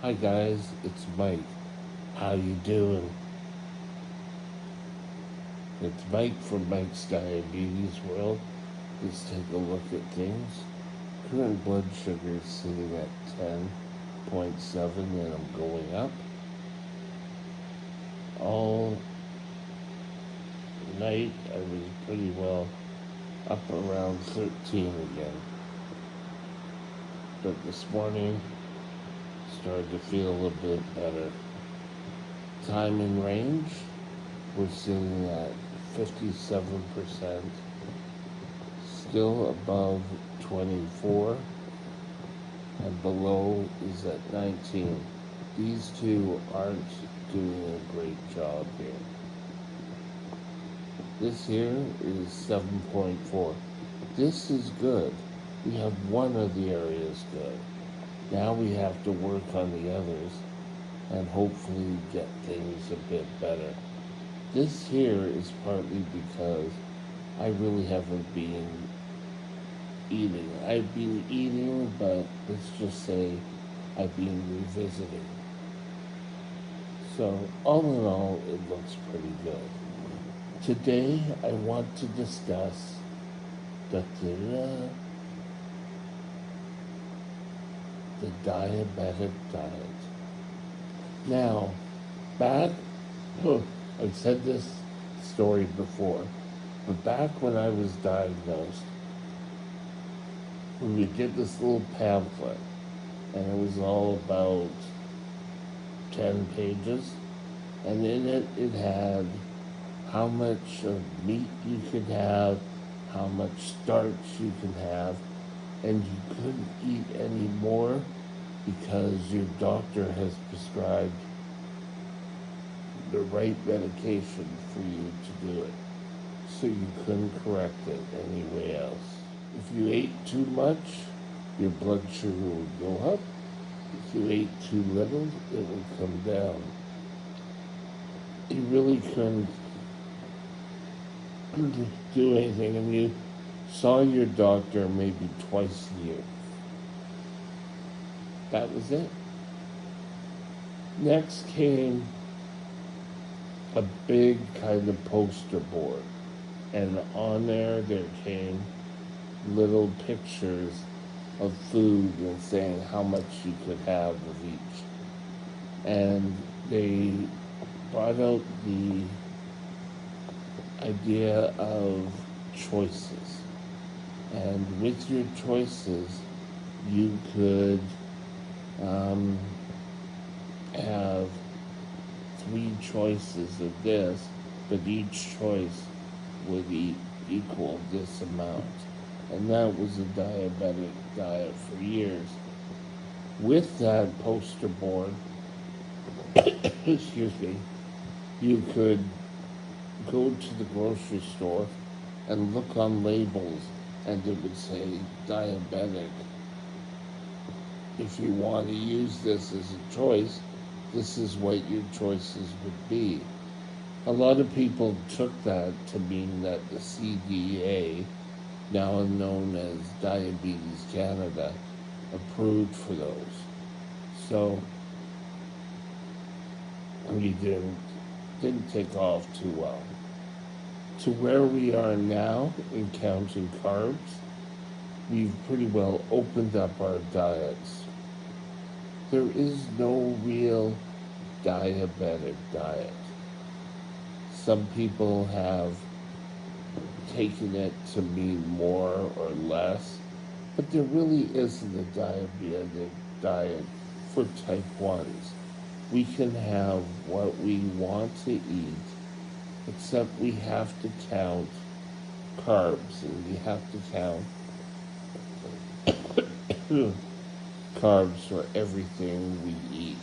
Hi guys, it's Mike. How you doing? It's Mike from Mike's Diabetes World. Let's take a look at things. Current blood sugar is sitting at 10.7 and I'm going up. All night I was pretty well up around 13 again. But this morning started to feel a little bit better. Time in range, we're sitting at 57%, still above 24, and below is at 19. These two aren't doing a great job here. This here is 7.4. This is good. We have one of the areas good. Now we have to work on the others and hopefully get things a bit better. This here is partly because I really haven't been eating. I've been eating, but let's just say I've been revisiting. So all in all, it looks pretty good. Today, I want to discuss the diabetic diet. Now, back, I've said this story before, but back when I was diagnosed, we would get this little pamphlet, and it was all about 10 pages, and in it, it had how much of meat you could have, how much starch you can have, and you couldn't eat any more because your doctor has prescribed the right medication for you to do it. So you couldn't correct it any way else. If you ate too much, your blood sugar would go up. If you ate too little, it would come down. You really couldn't do anything, and you saw your doctor maybe twice a year. That was it. Next came a big kind of poster board, and on there came little pictures of food and saying how much you could have of each. And they brought out the idea of choices. And with your choices, you could have 3 choices of this, but each choice would equal this amount. And that was a diabetic diet for years. With that poster board, excuse me, you could go to the grocery store and look on labels, and it would say diabetic. If you want to use this as a choice, this is what your choices would be. A lot of people took that to mean that the CDA, now known as Diabetes Canada, approved for those. So we didn't take off too well. To where we are now in counting carbs, we've pretty well opened up our diets. There is no real diabetic diet. Some people have taken it to mean more or less, but there really isn't a diabetic diet for type 1s. We can have what we want to eat, except we have to count carbs, and we have to count carbs for everything we eat.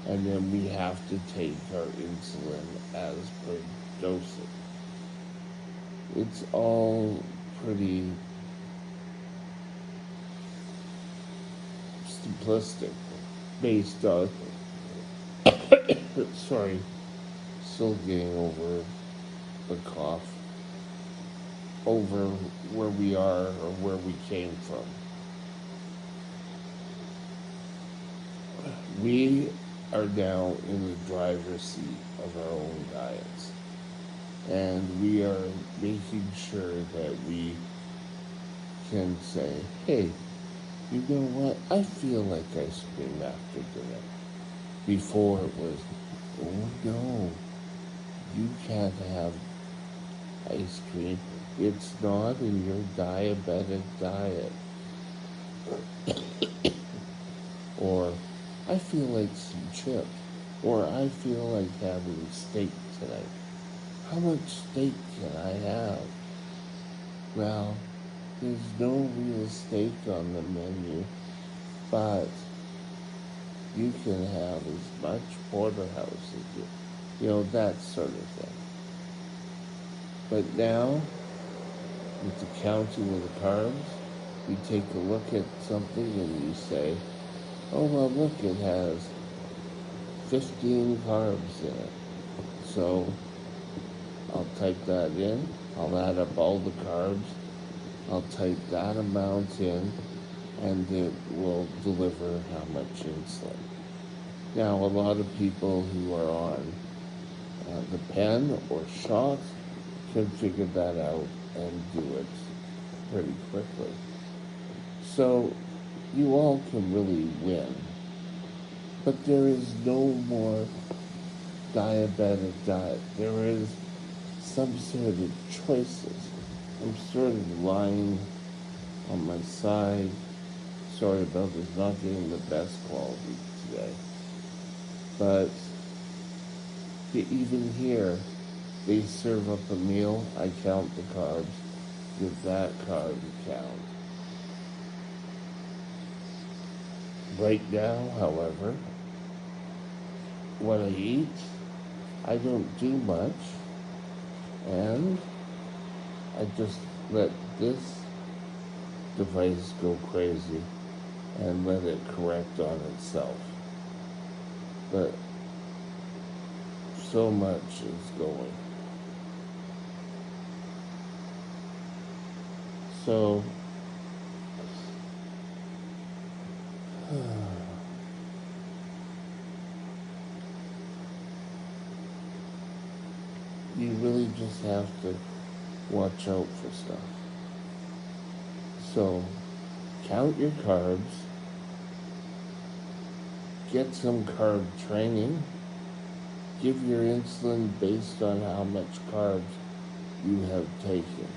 And then we have to take our insulin as per dosage. It's all pretty simplistic, based on, sorry, still getting over the cough, over where we are or where we came from. We are now in the driver's seat of our own diets. And we are making sure that we can say, hey, you know what? I feel like ice cream after dinner. Before it was, oh no, you can't have ice cream. It's not in your diabetic diet. Or I feel like some chips. Or I feel like having steak tonight. How much steak can I have? Well, there's no real steak on the menu, but you can have as much porterhouse as you know, that sort of thing. But now, with the counting of the carbs, you take a look at something and you say, oh, well, look, it has 15 carbs in it. So I'll type that in. I'll add up all the carbs. I'll type that amount in, and it will deliver how much insulin. Now, a lot of people who are on the pen or shot can figure that out and do it pretty quickly. So you all can really win. But there is no more diabetic diet. There is some sort of choices. I'm sort of lying on my side. Sorry about this not getting the best quality today. But even here, they serve up a meal. I count the carbs with that carb count. Right now, however, what I eat, I don't do much, and I just let this device go crazy and let it correct on itself. But so much is going. So, you really just have to watch out for stuff. So, count your carbs, get some carb training, give your insulin based on how much carbs you have taken.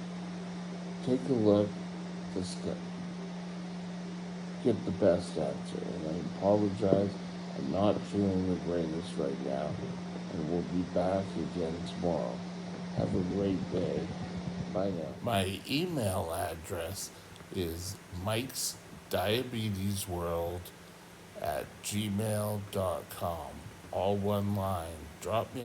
Take a look, just get the best answer. And I apologize, I'm not feeling the greatest right now, and we'll be back again tomorrow. Have a great day. Bye now. My email address is Mike's Diabetes World at gmail.com. All one line. Drop me